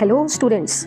Hello students,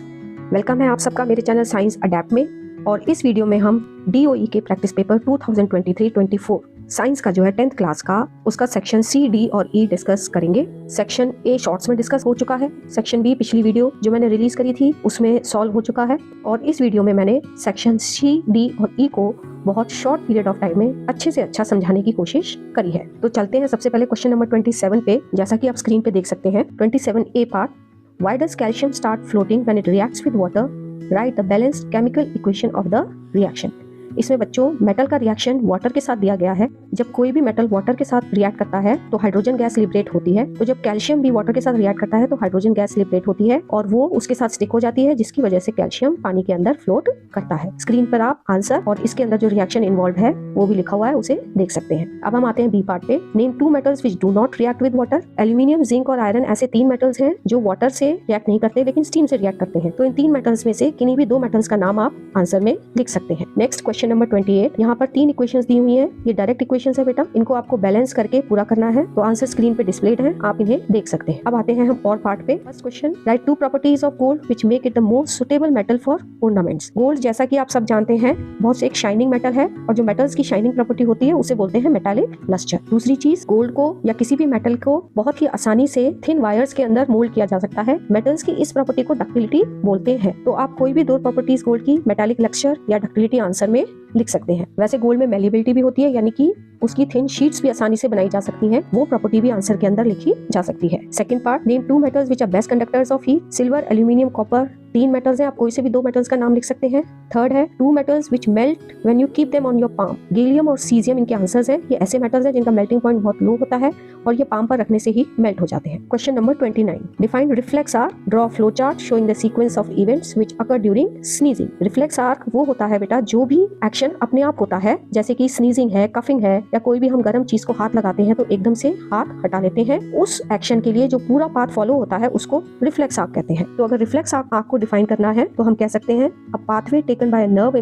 welcome है आप सबका मेरे चैनल साइंस अडेप्ट में। और इस वीडियो में हम DOE के प्रैक्टिस पेपर 2023-24 साइंस का जो है 10th क्लास का उसका सेक्शन C, D और E डिस्कस करेंगे। सेक्शन A शॉर्ट्स में डिस्कस हो चुका है, सेक्शन B पिछली वीडियो जो मैंने रिलीज करी थी उसमें सॉल्व हो चुका है, और इस वीडियो में मैंने सेक्शन C, D और E को बहुत शॉर्ट पीरियड ऑफ टाइम में अच्छे से अच्छा समझाने की कोशिश करी है। तो चलते हैं सबसे पहले क्वेश्चन नंबर 27 पे। जैसा कि आप स्क्रीन पे देख सकते हैं 27A part, Why does calcium start floating when it reacts with water? Write the balanced chemical equation of the reaction. इसमें बच्चों मेटल का रिएक्शन वाटर के साथ दिया गया है। जब कोई भी मेटल वाटर के साथ रिएक्ट करता है तो हाइड्रोजन गैस लिबरेट होती है, तो जब कैल्शियम भी वाटर के साथ रिएक्ट करता है तो हाइड्रोजन गैस लिबरेट होती है और वो उसके साथ स्टिक हो जाती है, जिसकी वजह से कैल्शियम पानी के अंदर फ्लोट करता है। स्क्रीन पर आप आंसर और इसके अंदर जो रिएक्शन इन्वॉल्व है वो भी लिखा हुआ है, उसे देख सकते हैं। अब हम आते हैं बी पार्ट पे। Name 2 metals which do not react with water. Aluminium, zinc और आयरन ऐसे 3 मेटल्स हैं जो वाटर से रिएक्ट नहीं करते लेकिन स्टीम से रिएक्ट करते हैं। तो इन 3 मेटल्स में से किन्हीं भी 2 मेटल्स का नाम आप आंसर में लिख सकते हैं। नेक्स्ट क्वेश्चन नंबर 28, यहाँ पर 3 इक्वेशंस दी हुई हैं। ये डायरेक्ट इक्वेशंस है बेटा, इनको आपको बैलेंस करके पूरा करना है। तो आंसर स्क्रीन पे डिस्प्लेड है, आप इन्हें देख सकते हैं। अब आते हैं हम और पार्ट पे। First question, right 2 properties of gold which make it the most suitable metal for ornaments. Gold जैसा कि आप सब जानते हैं बहुत से एक शाइनिंग मेटल है, और जो मेटल्स की शाइनिंग प्रॉपर्टी होती है उसे बोलते हैं मेटालिक लस्टर। दूसरी चीज, गोल्ड को या किसी भी मेटल को बहुत ही आसानी से थिन वायर्स के अंदर मोल्ड किया जा सकता है। मेटल्स की इस प्रॉपर्टी को डक्टिलिटी बोलते हैं। तो आप कोई भी 2 प्रॉपर्टीज गोल्ड की, मेटालिक लस्टर या डक्टिलिटी, आंसर में लिख सकते हैं। वैसे गोल्ड में मेलिबिलिटी भी होती है, यानी कि उसकी थिन शीट्स भी आसानी से बनाई जा सकती हैं, वो प्रॉपर्टी भी आंसर के अंदर लिखी जा सकती है। Second part, name 2 metals which are best conductors of heat. Silver, aluminium, copper 3 metals हैं, आप कोई से भी 2 मेटल्स का नाम लिख सकते हैं। थर्ड है 2 metals which melt when you keep them on your palm. Gallium और सीजियम इनके आंसर्स हैं। ये ऐसे मेटल्स हैं जिनका मेल्टिंग पॉइंट बहुत लो होता है और ये पाम पर रखने से ही मेल्ट हो जाते हैं। Question number 29, define reflex arc. Draw flow chart showing the sequence of events which occur during sneezing. Reflex arc वो होता है बेटा जो भी एक्शन अपने आप होता है, जैसे कि स्नीजिंग है, कफिंग है, या कोई भी हम गर्म चीज को हाथ लगाते हैं तो एकदम से हाथ हटा लेते हैं, उस एक्शन के लिए जो पूरा पाथ फॉलो होता है उसको रिफ्लेक्स आर्क कहते हैं। तो अगर रिफ्लेक्स आर्क को डिफाइन करना है तो हम कह सकते हैं अ pathway taken by a nerve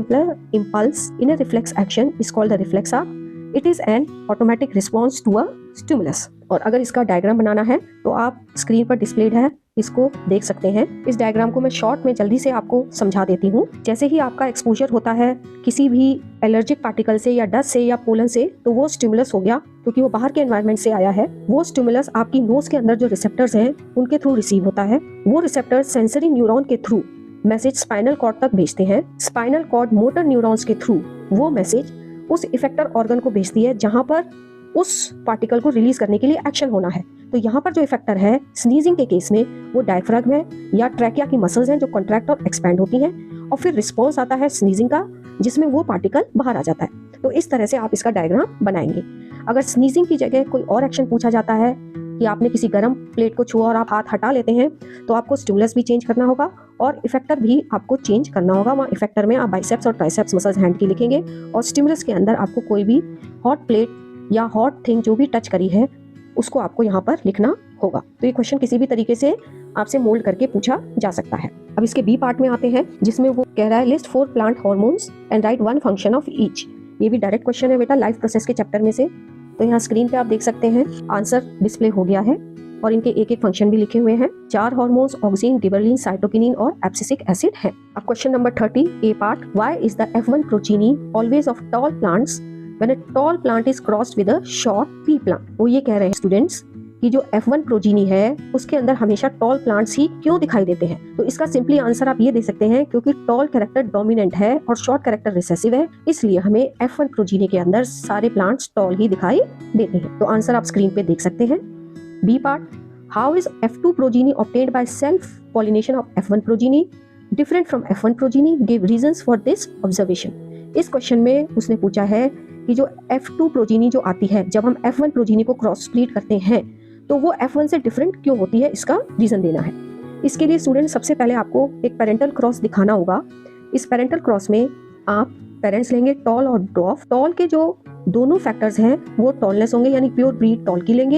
impulse in a reflex action is called the reflex arc. It is an automatic response to a stimulus. और अगर इसका डायग्राम बनाना है तो आप स्क्रीन पर डिस्प्लेड है, इसको देख सकते हैं। इस डायग्राम को मैं शॉर्ट में जल्दी से आपको समझा देती हूँ। जैसे ही आपका एक्सपोजर होता है किसी भी एलर्जिक पार्टिकल से या डस्ट से या पोलन से, तो वो स्टिमुलस हो गया क्योंकि वो बाहर के एनवायरनमेंट से आया है। वो स्टिमुलस आपकी नोज के अंदर जो रिसेप्टर्स हैं उनके थ्रू रिसीव होता है। वो रिसेप्टर्स सेंसरी न्यूरॉन के थ्रू मैसेज स्पाइनल कॉर्ड तक भेजते हैं। स्पाइनल कॉर्ड मोटर न्यूरॉन्स के थ्रू वो मैसेज उस इफेक्टर ऑर्गन को भेजती है जहां पर उस पार्टिकल को रिलीज करने के लिए एक्शन होना है। तो यहाँ पर जो इफेक्टर है स्नीजिंग के केस में वो डायफ्राग्म है या ट्रैकिया की मसल्स हैं जो कॉन्ट्रैक्ट और एक्सपैंड होती हैं, और फिर रिस्पॉन्स आता है स्नीजिंग का जिसमें वो पार्टिकल बाहर आ जाता है। तो इस तरह से आप इसका डायग्राम बनाएंगे। अगर स्नीजिंग की जगह कोई और एक्शन पूछा जाता है कि आपने किसी गर्म प्लेट को छुआ और आप हाथ हटा लेते हैं, तो आपको स्टिमुलस भी चेंज करना होगा और इफेक्टर भी आपको चेंज करना होगा। वहाँ इफेक्टर में आप बाइसेप्स और ट्राइसेप्स मसल्स हैंड की लिखेंगे, और स्टिमुलस के अंदर आपको कोई भी हॉट प्लेट या हॉट थिंग जो भी टच करी है उसको आपको यहाँ पर लिखना होगा। तो ये क्वेश्चन किसी भी तरीके से आपसे मोल्ड करके पूछा जा सकता है। अब इसके बी पार्ट में आते हैं जिसमें वो कह रहा है list 4 plant hormones and right 1 function of each. ये भी डायरेक्ट क्वेश्चन है बेटा लाइफ प्रोसेस के चैप्टर में से। तो यहाँ स्क्रीन पे आप देख सकते हैं आंसर डिस्प्ले हो गया है और इनके एक एक फंक्शन भी लिखे हुए हैं। 4 हार्मोन्स ऑक्सिन, गिबरलिन, साइटोकिनिन और एब्सिसिक एसिड है। अब question number 30 A part, why is the F1 progeny always of tall plants when a tall plant is crossed with a short tree plant. वो ये कह रहे हैं स्टूडेंट्स कि जो F1 प्रोजीनी है उसके अंदर हमेशा टॉल प्लांट्स ही क्यों दिखाई देते हैं। तो इसका सिंपली आंसर आप ये दे सकते हैं क्योंकि टॉल कैरेक्टर डोमिनेंट है और शॉर्ट कैरेक्टर रिसेसिव है, इसलिए हमें F1 प्रोजीनी के अंदर सारे प्लांट्स टॉल ही दिखाई देते हैं। तो आंसर आप स्क्रीन पे देख सकते हैं। B part, how is F2 progeny obtained by self pollination of F1 progeny different from F1 progeny, give reasons for this observation. इस क्वेश्चन में उसने पूछा है कि जो F2 प्रोजीनी जो आती है जब हम F1 प्रोजीनी को क्रॉस स्प्लिट करते हैं तो वो F1 से डिफरेंट क्यों होती है, इसका रीजन देना है। इसके लिए स्टूडेंट सबसे पहले आपको एक पेरेंटल क्रॉस दिखाना होगा। इस पेरेंटल क्रॉस में आप पेरेंट्स लेंगे टॉल और ड्वार्फ। टॉल के जो दोनों फैक्टर्स हैं वो टॉलनेस होंगे यानी प्योर ब्रीड टॉल की लेंगे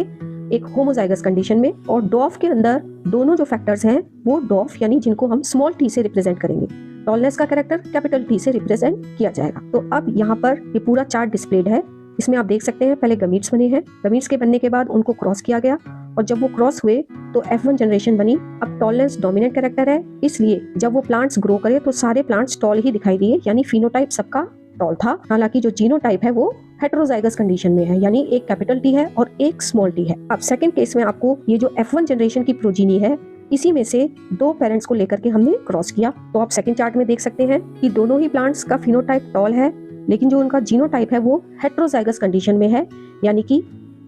एक होमोजाइगस कंडीशन में, और डॉर्फ के अंदर दोनों जो फैक्टर्स हैं वो डॉर्फ यानी जिनको हम स्मॉल टी से रिप्रेजेंट करेंगे। टॉलनेस का कैरेक्टर कैपिटल टी से रिप्रेजेंट किया जाएगा। तो अब यहाँ पर ये पूरा चार्ट डिस्प्लेड है। इसमें आप देख सकते हैं पहले गमीट्स बने हैं, गमीट्स के बनने के बाद उनको क्रॉस किया गया और जब वो क्रॉस हुए तो F1 जनरेशन बनी। अब टॉलनेस डोमिनेंट कैरेक्टर है, इसलिए जब वो प्लांट्स ग्रो करे तो सारे प्लांट्स टॉल ही दिखाई दिए, यानी फिनोटाइप सबका टॉल था। हालांकि जो जीनोटाइप है वो हेटेरोजाइगस कंडीशन में है, यानी एक कैपिटल टी है और एक स्मॉल टी है। अब सेकंड केस में आपको ये जो F1 जनरेशन की प्रोजीनी है, इसी में से दो पेरेंट्स को लेकर के हमने क्रॉस किया। तो आप सेकंड चार्ट में देख सकते हैं कि दोनों ही प्लांट्स का फिनोटाइप टॉल है, लेकिन जो उनका जीनोटाइप है वो हेटेरोजाइगस कंडीशन में है, यानी कि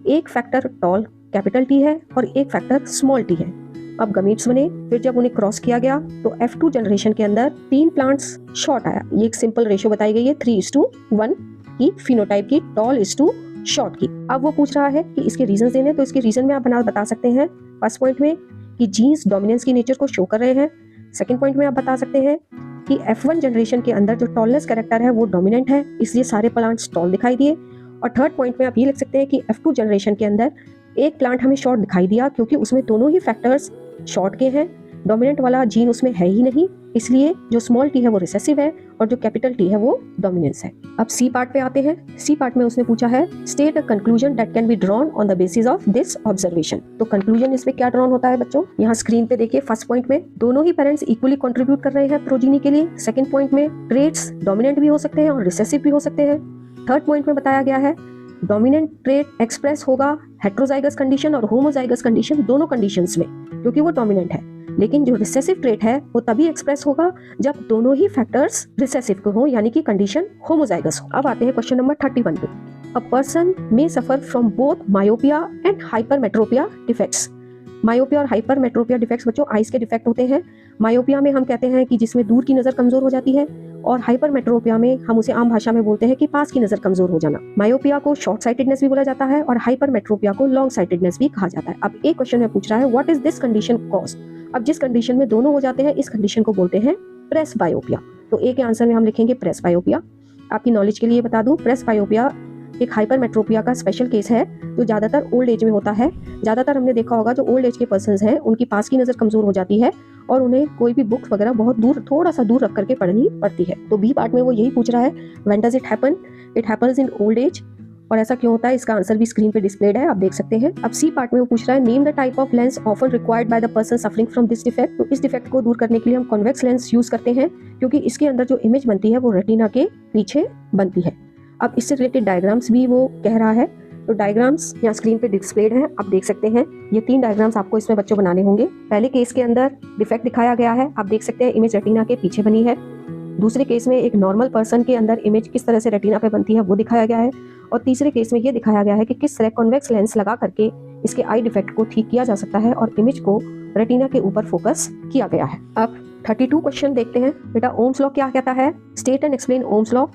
एक फैक्टर टॉल कैपिटल टी है और एक फैक्टर स्मॉल टी है। अब गमीट्स बने, फिर जब उन्हें क्रॉस किया गया तो F2 जनरेशन के अंदर 3 प्लांट्स शॉर्ट आया। ये एक सिंपल रेशियो बताई गई है 3:1 की फिनोटाइप की, टॉल इज टू शॉर्ट की। अब वो पूछ रहा है कि इसके रीजन देने, तो इसके रीजन में आप बता सकते हैं फर्स्ट पॉइंट में कि जीन्स डोमिनेंस की नेचर को शो कर रहे हैं। सेकंड पॉइंट में आप बता सकते हैं कि F1 जनरेशन के अंदर जो टॉलनेस कैरेक्टर है वो डोमिनेंट है, इसलिए सारे प्लांट्स टॉल दिखाई दिए। और थर्ड पॉइंट में आप ये लिख सकते हैं कि F2 जनरेशन के अंदर एक प्लांट हमें शॉर्ट दिखाई दिया, क्योंकि उसमें दोनों ही फैक्टर्स शॉर्ट के हैं, डोमिनेंट वाला जीन उसमें है ही नहीं, इसलिए जो स्मॉल टी है वो रिसेसिव है और जो कैपिटल टी है वो डोमिनेंस है। अब सी पार्ट पे आते हैं। सी पार्ट में उसने पूछा है state a conclusion that can be drawn on the basis of this observation. तो कंक्लूजन इसमें क्या ड्रॉन होता है बच्चों, यहाँ स्क्रीन पे देखिए। फर्स्ट पॉइंट में दोनों ही पेरेंट्स इक्वली कंट्रीब्यूट कर रहे हैं प्रोजीनी के लिए। सेकंड पॉइंट में ट्रेट्स डोमिनेंट भी हो सकते हैं और रिसेसिव भी हो सकते हैं। थर्ड पॉइंट में बताया गया है डोमिनेंट ट्रेट एक्सप्रेस होगा हेटेरोजाइगस कंडीशन और होमोजाइगस कंडीशन, दोनों कंडीशंस में, क्योंकि वो डोमिनेंट है। लेकिन जो रिसेसिव ट्रेट है वो तभी एक्सप्रेस होगा जब दोनों ही फैक्टर्स रिसेसिव को हो, यानी कि कंडीशन होमोजाइगस हो। अब आते हैं क्वेश्चन नंबर 31 पे। A person may suffer from both myopia and hypermetropia defects. Myopia और हाइपरमेट्रोपिया डिफेक्ट्स बच्चों आइज के डिफेक्ट होते हैं। मायोपिया में हम कहते हैं कि जिसमें दूर की नजर कमजोर हो जाती है, और हाइपरमेट्रोपिया में हम उसे आम भाषा में बोलते हैं कि पास की नजर कमजोर हो जाना। मायोपिया को शॉर्ट साइटेडनेस भी बोला जाता है और हाइपरमेट्रोपिया को लॉन्ग साइटेडनेस भी कहा जाता है। अब एक क्वेश्चन में पूछ रहा है what is this condition cause. अब जिस कंडीशन में दोनों हो जाते हैं इस कंडीशन को बोलते हैं प्रेसबायोपिया। तो ए के आंसर में हम लिखेंगे प्रेसबायोपिया। आपकी नॉलेज के लिए बता दूं, प्रेसबायोपिया एक हाइपरमेट्रोपिया का स्पेशल केस है जो ज्यादातर ओल्ड एज में होता है। ज्यादातर हमने देखा होगा जो ओल्ड एज के पर्संस हैं उनकी पास की नजर कमजोर हो जाती है और उन्हें कोई भी बुक्स वगैरह बहुत दूर, थोड़ा सा दूर रख करके पढ़नी पड़ती है। तो बी पार्ट में वो यही पूछ रहा है when does it happen. It happens in old age. और ऐसा क्यों होता है इसका आंसर भी स्क्रीन पे डिस्प्लेड है, आप देख सकते हैं। अब सी पार्ट में वो पूछ रहा है name the type of lens often required by the person suffering from this defect. तो इस डिफेक्ट को दूर करने के लिए हम कॉन्वेक्स लेंस यूज करते हैं, क्योंकि इसके अंदर जो इमेज बनती है वो रेटिना के पीछे बनती है। अब इससे रिलेटेड डायग्राम्स भी वो कह रहा है। तो डायग्राम्स यहाँ स्क्रीन पे डिस्प्लेड हैं, आप देख सकते हैं। ये 3 डायग्राम्स आपको इसमें बच्चों बनाने होंगे। पहले केस के अंदर डिफेक्ट दिखाया गया है, आप देख सकते हैं इमेज रेटिना के पीछे बनी है। दूसरे केस में एक नॉर्मल पर्सन के अंदर इमेज किस तरह से रेटिना पे बनती है वो दिखाया गया है। और तीसरे केस में ये दिखाया गया है कि किस तरह कॉन्वेक्स लेंस लगा करके इसके आई डिफेक्ट को ठीक किया जा सकता है और इमेज को रेटिना के ऊपर फोकस किया गया है। अब 32 क्वेश्चन देखते हैं। बेटा ओम्स लॉ क्या कहता है, state and explain Ohm's law,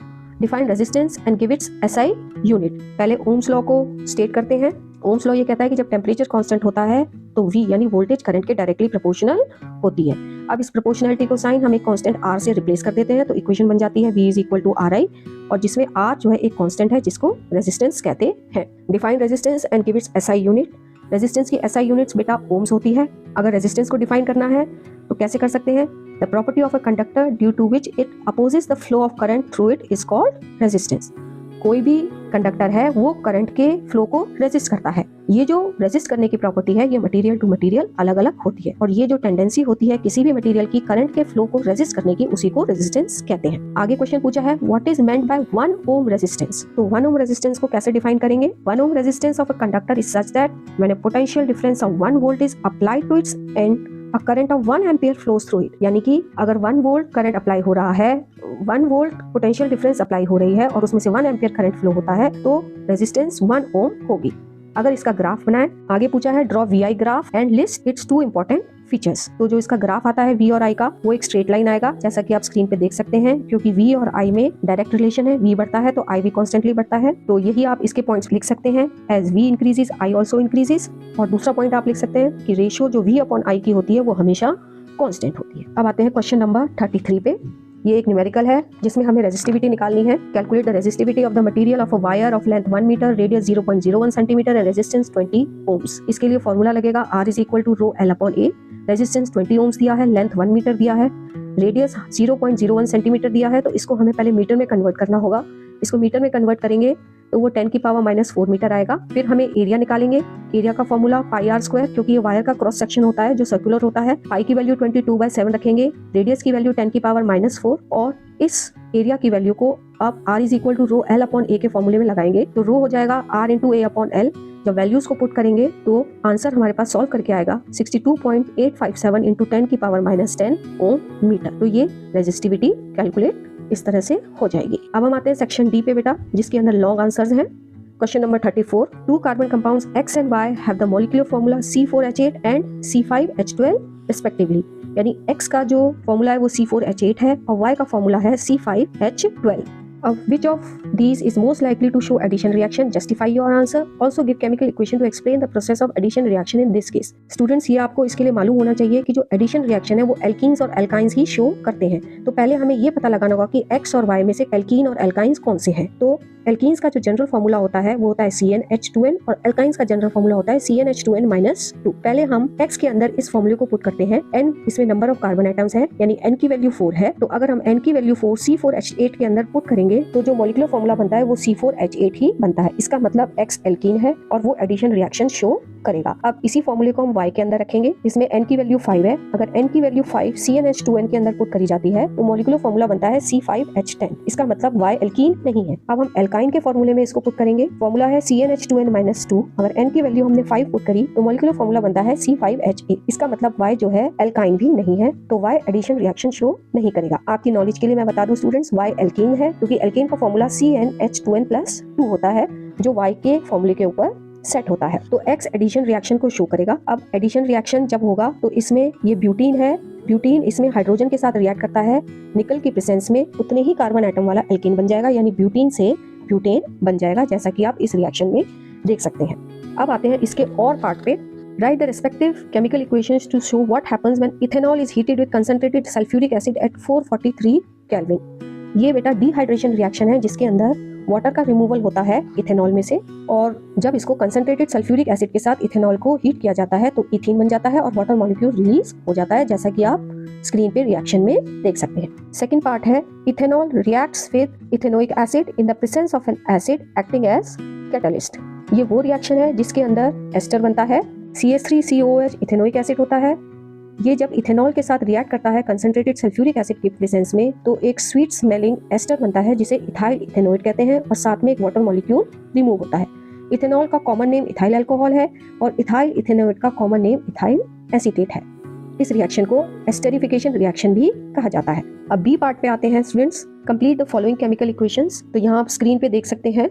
define resistance and give its SI unit. पहले ओम्स लॉ को स्टेट करते हैं। ओम्स लॉ ये कहता है कि जब टेम्परेचर कांस्टेंट होता है तो V यानी वोल्टेज करंट के डायरेक्टली प्रोपोर्शनल होती है। अब इस प्रोपोर्शनलिटी को साइन हम एक कांस्टेंट R से रिप्लेस कर देते हैं, तो इक्वेशन बन जाती है V is equal to RI, और जिसमें R जो है एक कांस्टेंट है जिसको रेजिस्टेंस कहते हैं। Define resistance and give its SI unit. Resistance की एसआई यूनिट्स बेटा ओम्स होती है। अगर रेजिस्टेंस को डिफाइन करना है तो कैसे कर सकते हैं, the property of a conductor due to which it opposes the flow of current through it is called resistance. कोई भी कंडक्टर है वो करंट के फ्लो को रेजिस्ट करता है। ये जो रेजिस्ट करने की प्रॉपर्टी है ये मटेरियल टू मटेरियल अलग अलग होती है, और ये जो टेंडेंसी होती है किसी भी मटेरियल की करंट के फ्लो को रेजिस्ट करने की, उसी को रेजिस्टेंस कहते हैं। आगे क्वेश्चन पूछा है what is meant by 1 ohm resistance. तो 1 ओम रेजिस्टेंस को कैसे डिफाइन करेंगे, 1 ohm resistance of a conductor is such that when a potential difference of 1 volt is applied to its end a current of 1 ampere flows through it। यानी कि अगर 1 volt current apply हो रहा है, 1 volt potential difference apply हो रही है और उसमें से 1 एम्पियर करंट फ्लो होता है, तो रेजिस्टेंस 1 ओम होगी। अगर इसका ग्राफ बनाएं, आगे पूछा है draw VI graph and list it's 2 important features. तो जो इसका ग्राफ आता है V और I का, वो एक स्ट्रेट लाइन आएगा, जैसा कि आप स्क्रीन पे देख सकते हैं, क्योंकि V और I में डायरेक्ट रिलेशन है। V बढ़ता है तो I भी कॉन्स्टेंटली बढ़ता है, तो यही आप इसके पॉइंट्स लिख सकते हैं, as V increases I also increases. और दूसरा पॉइंट आप लिख सकते हैं कि रेशियो जो V अपॉन I की होती है वो हमेशा कांस्टेंट होती है। अब आते हैं क्वेश्चन नंबर 33 पे। ये एक न्यूमेरिकल है जिसमें हमें रेजिस्टिविटी निकालनी है। Calculate the resistivity of the material of a wire of length 1 metre, radius 0.01 centimetre and resistance 20 ohms. इसके लिए फॉर्मूला लगेगा R is equal to rho L upon A। Resistance 20 ohms दिया है, लेंथ 1 मीटर दिया है, radius 0.01 centimetre दिया है, तो इसको हमें पहले मीटर में कन्वर्ट करना होगा। इसको मीटर में कन्वर्ट करेंगे तो वो 10 की पावर -4 मीटर आएगा। फिर हमें एरिया निकालेंगे। एरिया का फॉर्मूला पाई आर स्क्वायर, क्योंकि ये वायर का क्रॉस सेक्शन होता है जो सर्कुलर होता है। पाई की वैल्यू 22/7 रखेंगे, रेडियस की वैल्यू 10 की पावर -4 और इस एरिया की वैल्यू को आप r is equal to rho L upon A के फॉर्मूले में लगाएंगे। तो रो हो जाएगा r into A upon L. जब वैल्यूज को पुट करेंगे तो आंसर हमारे पास सॉल्व करके आएगा 62.857 इंटू 10 की पावर -10 ओम मीटर। तो ये रेजिस्टिविटी कैलकुलेट इस तरह से हो जाएगी। अब हम आते हैं सेक्शन डी पे बेटा, जिसके अंदर लॉन्ग आंसर्स हैं। Question number 34, 2 carbon compounds X and Y have the molecular formula C4H8 and C5H12 respectively। यानी X का जो फॉर्मूला है वो C4H8 है और Y का फॉर्मूला है C5H12। Which of these is most likely to show addition reaction? Justify your answer. Also give chemical equation to explain the process of addition reaction in this case. Students, ये आपको इसके लिए मालूम होना चाहिए कि जो addition reaction है वो alkenes और alkynes ही show करते हैं। तो पहले हमें ये पता लगाना होगा कि X और Y में से alkene और alkynes कौन से हैं। तो एल्कीन्स का जो जनरल फॉर्मूला होता है वो होता है CnH2n और एल्काइंस का जनरल फॉर्मूला होता है CnH2n-2। पहले हम X के अंदर इस फॉर्मूले को पुट करते हैं। N इसमें नंबर ऑफ कार्बन एटम्स है, यानी N की वैल्यू 4 है। तो अगर हम N की वैल्यू 4 C4H8 के अंदर पुट करेंगे तो जो मॉलिक्यूलर फॉर्मूला बनता है वो C4H8 ही बनता है। इसका मतलब X एल्कीन है और वो एडिशन रिएक्शन शो करेगा। अब इसी फॉर्मूले को हम Y के अंदर रखेंगे, जिसमें N की वैल्यू 5 है। अगर N की वैल्यू 5 CnH2n के अंदर पुट करी जाती है तो मॉलिक्यूलर फॉर्मूला बनता है C5H10। इसका मतलब Y एल्कीन नहीं है। अब हम एल्काइन के फॉर्मूले में इसको पुट करेंगे। फॉर्मूला है CnH2n-2। अगर N की वैल्यू हमने 5 पुट करी तो मॉलिक्यूलर फॉर्मूला बनता है C5H8। इसका मतलब Y जो है एल्काइन भी नहीं है, तो Y एडिशन रिएक्शन शो नहीं करेगा। आपकी नॉलेज के लिए मैं बता दूं स्टूडेंट्स, Y एल्कीन है क्योंकि एल्कीन का फॉर्मूला CnH2n+2 होता है जो Y के फॉर्मूले के ऊपर सेट होता है। तो X एडिशन रिएक्शन को शो करेगा। अब एडिशन रिएक्शन जब होगा तो इसमें ये ब्यूटीन है, ब्यूटीन इसमें हाइड्रोजन के साथ रिएक्ट करता है। निकल की प्रेजेंस में उतने ही कार्बन एटम वाला एल्कीन बन जाएगा, यानी ब्यूटीन से ब्यूटेन बन जाएगा, जैसा कि आप इस रिएक्शन में देख सकते हैं। अब आते हैं इसके और पार्ट पे। Write the respective chemical equations to show what happens when ethanol is heated with concentrated sulfuric acid at 443 Kelvin। ये बेटा डिहाइड्रेशन रिएक्शन है जिसके अंदर वाटर का रिमूवल होता है इथेनॉल में से, और जब इसको कंसंट्रेटेड सल्फ्यूरिक एसिड के साथ इथेनॉल को हीट किया जाता है तो इथीन बन जाता है और वाटर मॉलिक्यूल रिलीज हो जाता है, जैसा कि आप स्क्रीन पे रिएक्शन में देख सकते हैं। सेकंड पार्ट है ethanol reacts with ethanoic acid in the presence of an acid acting as catalyst. ये वो रिएक्शन है जिसके अंदर एस्टर बनता है, CH3COOH इथेनोइक एसिड होता है। ये जब इथेनॉल के साथ रिएक्ट करता है कंसंट्रेटेड सल्फ्यूरिक एसिड की प्रेजेंस में तो एक स्वीट स्मेलिंग एस्टर बनता है जिसे इथाइल इथेनोइड कहते हैं, और साथ में एक वाटर मॉलिक्यूल रिमूव होता है। इथेनॉल का कॉमन नेम इथाइल अल्कोहल है और इथाइल इथेनोइड का कॉमन नेम इथाइल एसीटेट है। इस रिएक्शन को एस्टेरिफिकेशन रिएक्शन भी कहा जाता है। अब बी पार्ट पे आते हैं students. Complete the following chemical equations. तो यहाँ आप स्क्रीन पे देख सकते हैं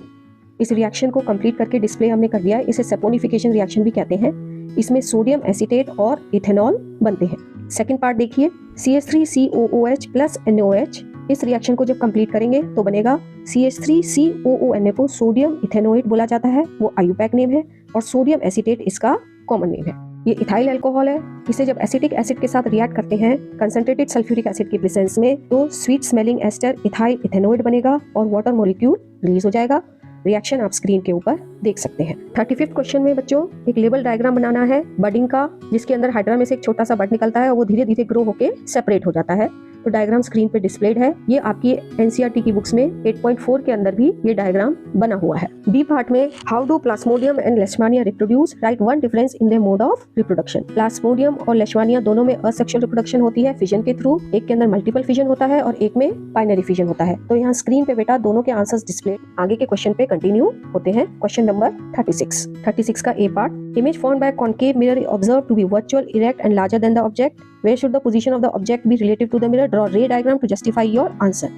इस रिएक्शन को कंप्लीट करके डिस्प्ले हमने कर दिया है। इसे सैपोनिफिकेशन रिएक्शन भी कहते हैं। इसमें सोडियम एसीटेट और इथेनॉल बनते हैं। सेकंड पार्ट देखिए, CH3COOH प्लस NaOH। इस रिएक्शन को जब कंप्लीट करेंगे तो बनेगा CH3COONA को सोडियम इथेनोइड बोला जाता है, वो आयुपैक नेम है, और सोडियम एसीटेट इसका कॉमन नेम है। ये इथाइल अल्कोहल है। इसे जब एसिटिक एसिड के साथ रिएक्ट करते हैं कंसंट्रेटेड सल्फ्यूरिक एसिड की प्रेजेंस में तो sweet smelling ester ethyl ethanoate बनेगा और वाटर मॉलिक्यूल रिलीज हो जाएगा। रिएक्शन आप स्क्रीन के ऊपर देख सकते हैं। 35th क्वेश्चन में बच्चों एक लेबल डायग्राम बनाना है बडिंग का, जिसके अंदर हाइड्रा में से एक छोटा सा बड निकलता है और वो धीरे धीरे ग्रो होके सेपरेट हो जाता है। तो डायग्राम स्क्रीन पे डिस्प्लेड है। ये आपकी एनसीईआरटी की बुक्स में 8.4 के अंदर भी ये डायग्राम बना हुआ है। बी पार्ट में how do Plasmodium and लेशमानिया reproduce, right one difference in their mode of reproduction. Plasmodium और लेशमानिया दोनों में असेक्सुअल रिप्रोडक्शन होती है फिजन के थ्रू। एक के अंदर मल्टीपल फिजन होता है और एक में बाइनरी फिजन होता है। तो यहाँ स्क्रीन पे बेटा दोनों के आंसर्स डिस्प्ले। आगे के क्वेश्चन पे कंटिन्यू होते हैं। क्वेश्चन नंबर 36 का A part. Image formed by concave mirror observe to be virtual, erect and larger than the object. Where should the position of the object be relative to the mirror? Draw ray diagram to justify your answer.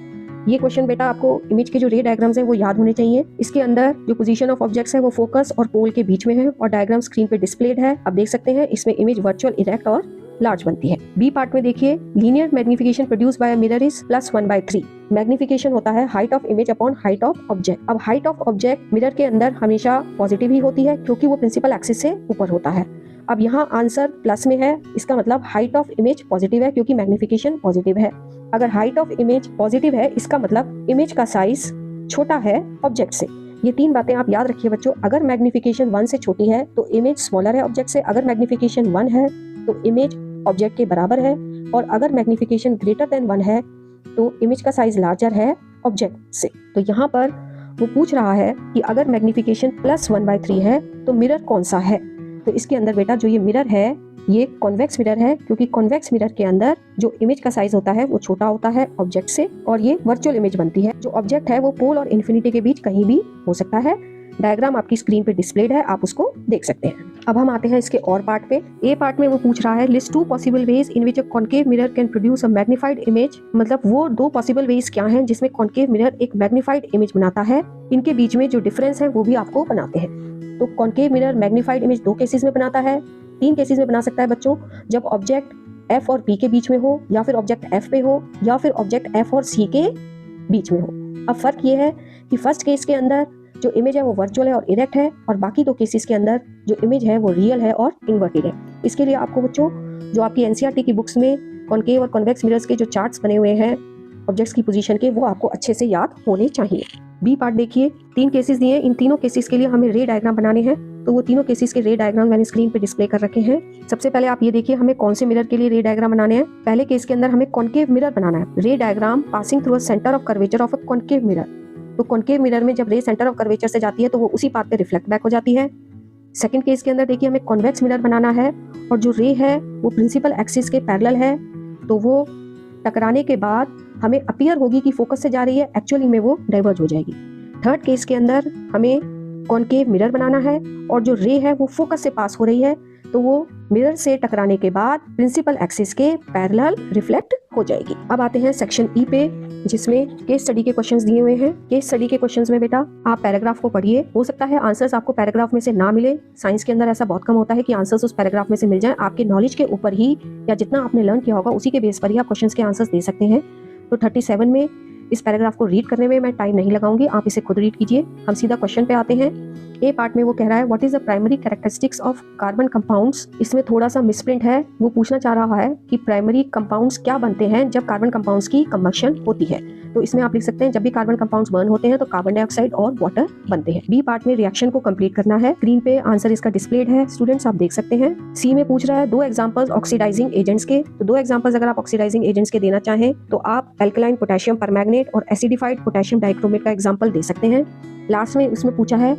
ये question बेटा आपको image के जो रे diagrams हैं वो याद होने चाहिए। इसके अंदर जो पोजीशन ऑफ ऑब्जेक्ट्स है वो फोकस और पोल के बीच में है और डायग्राम स्क्रीन पे डिस्प्लेड है। आप देख सकते हैं इसमें इमेज वर्चुअल, इरेक्ट और लार्ज बनती है। बी पार्ट में देखिए linear magnification produce by mirror is +1/3। Magnification होता है height of image upon height of object. अब हाइट ऑफ ऑब्जेक्ट मिरर के अंदर हमेशा पॉजिटिव ही होती है क्योंकि वो प्रिंसिपल एक्सिस से ऊपर होता है। अब यहाँ आंसर प्लस में है, इसका मतलब हाइट ऑफ इमेज पॉजिटिव है क्योंकि मैग्निफिकेशन पॉजिटिव है। अगर हाइट ऑफ इमेज पॉजिटिव है इसका मतलब इमेज का साइज छोटा है ऑब्जेक्ट से। ये तीन बातें आप याद रखिए बच्चों। अगर मैग्निफिकेशन 1 से छोटी है तो इमेज स्मॉलर है ऑब्जेक्ट से, अगर मैग्निफिकेशन 1 है तो इमेज ऑब्जेक्ट के बराबर है, और अगर मैग्निफिकेशन ग्रेटर देन 1 है तो इमेज का साइज लार्जर है ऑब्जेक्ट से। तो यहाँ पर वो पूछ रहा है कि अगर मैग्निफिकेशन +1/3 है तो मिरर कौन सा है। तो इसके अंदर बेटा जो ये मिरर है ये कॉन्वेक्स मिरर है, क्योंकि कॉन्वेक्स मिरर के अंदर जो इमेज का साइज होता है वो छोटा होता है ऑब्जेक्ट से, और ये वर्चुअल इमेज बनती है। जो ऑब्जेक्ट है वो पोल और इन्फिनिटी के बीच कहीं भी हो सकता है। डायग्राम आपकी स्क्रीन पे डिस्प्लेड है, आप उसको देख सकते हैं। अब हम आते हैं इसके और पार्ट पे। ए पार्ट में वो पूछ रहा है list 2 possible ways in which a concave mirror can produce a magnified image. मतलब वो 2 पॉसिबल वेज क्या हैं जिसमें कॉन्केव मिरर एक मैग्नीफाइड इमेज बनाता है। इनके बीच में जो डिफरेंस है वो भी आपको बनाते हैं। तो concave mirror magnified image 2 cases में बनाता है, 3 केसेस में बना सकता है बच्चों, जब ऑब्जेक्ट F और P के बीच में हो, या फिर ऑब्जेक्ट F पे हो, या फिर ऑब्जेक्ट F और C के बीच में हो। अब फर्क ये है कि फर्स्ट केस के अंदर जो इमेज है वो वर्चुअल है और इरेक्ट है, और बाकी 2 केसेस के अंदर जो इमेज है वो रियल है और इन्वर्टेड है। इसके लिए आपको बच्चों जो आपकी एनसीईआरटी की बुक्स में कॉन्केव और कॉन्वेक्स मिरर्स के जो चार्ट्स बने हुए हैं ऑब्जेक्ट्स की पोजीशन के, वो आपको अच्छे से याद होने चाहिए। बी पार्ट देखिए, 3 केसेस दिए, इन तीनों केसेस के लिए हमें रे डायग्राम बनाने हैं। तो वो तीनों केसेस के रे डायग्राम मैंने स्क्रीन पे डिस्प्ले कर रखे हैं। सबसे पहले आप ये देखिए हमें कौन से मिरर के लिए रे डायग्राम बनाने हैं। पहले केस के अंदर हमें कॉन्केव मिरर बनाना है। रे diagram passing through a centre of curvature of a concave mirror. तो कॉन्केव मिरर में जब रे सेंटर ऑफ कर्वेचर से जाती है तो वो उसी पाथ पे रिफ्लेक्ट बैक हो जाती है। सेकंड केस के अंदर देखिए हमें कॉन्वेक्स मिरर बनाना है, और जो रे है वो प्रिंसिपल एक्सिस के पैरेलल है, तो वो टकराने के बाद हमें अपीयर होगी कि फोकस से जा रही है, एक्चुअली में वो डाइवर्ज हो जाएगी। थर्ड केस के अंदर हमें कॉन्केव मिरर बनाना है, और जो रे है वो फोकस से पास हो रही है, तो वो मिरर से टकराने के बाद प्रिंसिपल एक्सिस के पैरेलल रिफ्लेक्ट हो जाएगी। अब आते हैं सेक्शन ई पे, जिसमें केस स्टडी के क्वेश्चंस दिए हुए हैं। केस स्टडी के क्वेश्चंस में बेटा आप पैराग्राफ को पढ़िए। हो सकता है आंसर्स आपको पैराग्राफ में से ना मिले, साइंस के अंदर ऐसा बहुत कम होता है कि आंसर्स उस पैराग्राफ में से मिल जाए। आपके नॉलेज के ऊपर ही या जितना आपने लर्न किया होगा उसी के बेस पर ही आप क्वेश्चंस के आंसर्स दे सकते हैं। तो 37 में इस पैराग्राफ को रीड करने में मैं टाइम नहीं लगाऊंगी, आप इसे खुद रीड कीजिए। हम सीधा क्वेश्चन पे आते हैं। ए पार्ट में वो कह रहा है what is the primary characteristics of carbon compounds. इसमें थोड़ा सा मिसप्रिंट है, वो पूछना चाह रहा है कि प्राइमरी कंपाउंड्स क्या बनते हैं जब कार्बन कंपाउंड्स की कंबक्शन होती है। तो इसमें आप लिख सकते हैं जब भी कार्बन कंपाउंड्स बर्न होते हैं तो कार्बन डाइऑक्साइड और वाटर बनते हैं। बी पार्ट में रिएक्शन को कंप्लीट करना है। स्क्रीन पे आंसर इसका डिस्प्लेड है, स्टूडेंट्स आप देख सकते हैं। सी में पूछ रहा है 2 एग्जांपल्स ऑक्सीडाइजिंग एजेंट्स के। तो 2 एग्जांपल्स अगर आप ऑक्सीडाइजिंग एजेंट्स के देना चाहें तो आप एल्कलाइन पोटेशियम परमैंगनेट और एसिडिफाइड पोटेशियम डाइक्रोमेट का एग्जांपल दे सकते हैं। लास्ट में उसमें पूछा है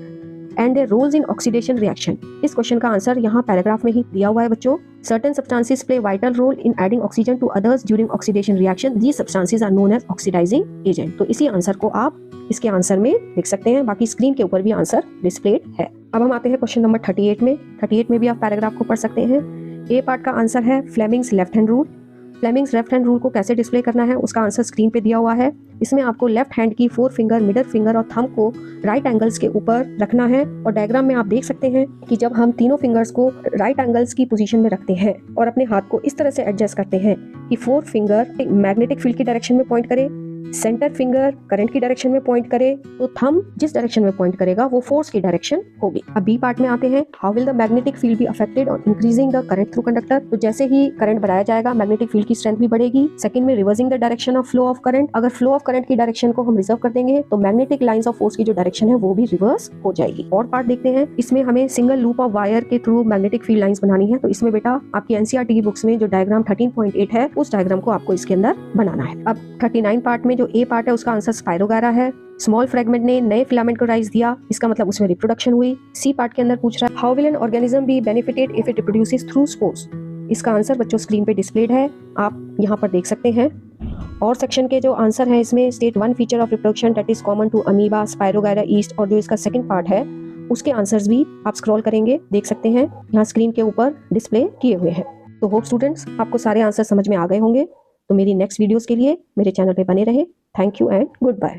and their roles in oxidation reaction. इस क्वेश्चन का आंसर यहाँ पैराग्राफ में ही दिया हुआ है बच्चों। Certain substances play vital role in adding oxygen to others during oxidation reaction, these substances are known as oxidising agent. तो इसी आंसर को आप इसके आंसर में लिख सकते हैं, बाकी स्क्रीन के ऊपर भी आंसर डिस्प्लेड है। अब हम आते हैं क्वेश्चन नंबर 38 में। 38 में भी आप पैराग्राफ को पढ़ सकते हैं। ए पार्ट का आंसर है Fleming's left hand rule. Fleming's left hand rule को कैसे डिस्प्ले करना है उसका आंसर स्क्रीन पे दिया हुआ है। इसमें आपको लेफ्ट हैंड की 4 फिंगर, मिडल फिंगर और थंब को राइट एंगल्स के ऊपर रखना है, और डायग्राम में आप देख सकते हैं कि जब हम तीनों फिंगर्स को राइट एंगल्स की पोजीशन में रखते हैं और अपने हाथ को इस तरह से एडजस्ट करते हैं कि 4 फिंगर मैग्नेटिक फील्ड की डायरेक्शन में पॉइंट करे, सेंटर फिंगर करंट की डायरेक्शन में पॉइंट करे, तो थंब जिस डायरेक्शन में पॉइंट करेगा वो फोर्स की डायरेक्शन होगी। अब बी पार्ट में आते हैं, how will the magnetic field be affected on increasing the current through conductor. तो जैसे ही करंट बढ़ाया जाएगा मैग्नेटिक फील्ड की स्ट्रेंथ भी बढ़ेगी। सेकंड में reversing the direction of flow of current. अगर फ्लो ऑफ करंट की डायरेक्शन को हम रिजर्व कर देंगे तो मैग्नेटिक लाइंस ऑफ फोर्स की जो डायरेक्शन है वो भी रिवर्स हो जाएगी। और पार्ट देखते हैं, इसमें हमें सिंगल लूप ऑफ वायर के थ्रू मैग्नेटिक फील्ड लाइंस बनानी है। तो इसमें बेटा आपकी एनसीईआरटी की बुक्स में जो डायग्राम 13.8 है उस डायग्राम को आपको इसके अंदर बनाना है। अब 39 पार्ट में जो ए पार्ट है उसका आंसर स्पाइरोगायरा है। स्मॉल फ्रेगमेंट ने नए फिलामेंट को राइज दिया, इसका मतलब उसमें रिप्रोडक्शन हुई। सी पार्ट के अंदर पूछ रहा है how will an organism be benefited if it reproduces through spores. इसका आंसर बच्चों स्क्रीन पे डिस्प्लेड है, आप यहाँ पर देख सकते हैं। और सेक्शन के जो आंसर है इसमें state 1 feature of reproduction that is common to amoeba, spirogyra yeast, और जो इसका सेकंड पार्ट है उसके आंसर्स भी आप स्क्रॉल करेंगे देख सकते हैं, यहाँ स्क्रीन के ऊपर डिस्प्ले किए हुए हैं। तो होप स्टूडेंट्स आपको सारे आंसर समझ में आ गए होंगे। तो मेरी नेक्स्ट वीडियोस के लिए मेरे चैनल पे बने रहे। Thank you and good bye.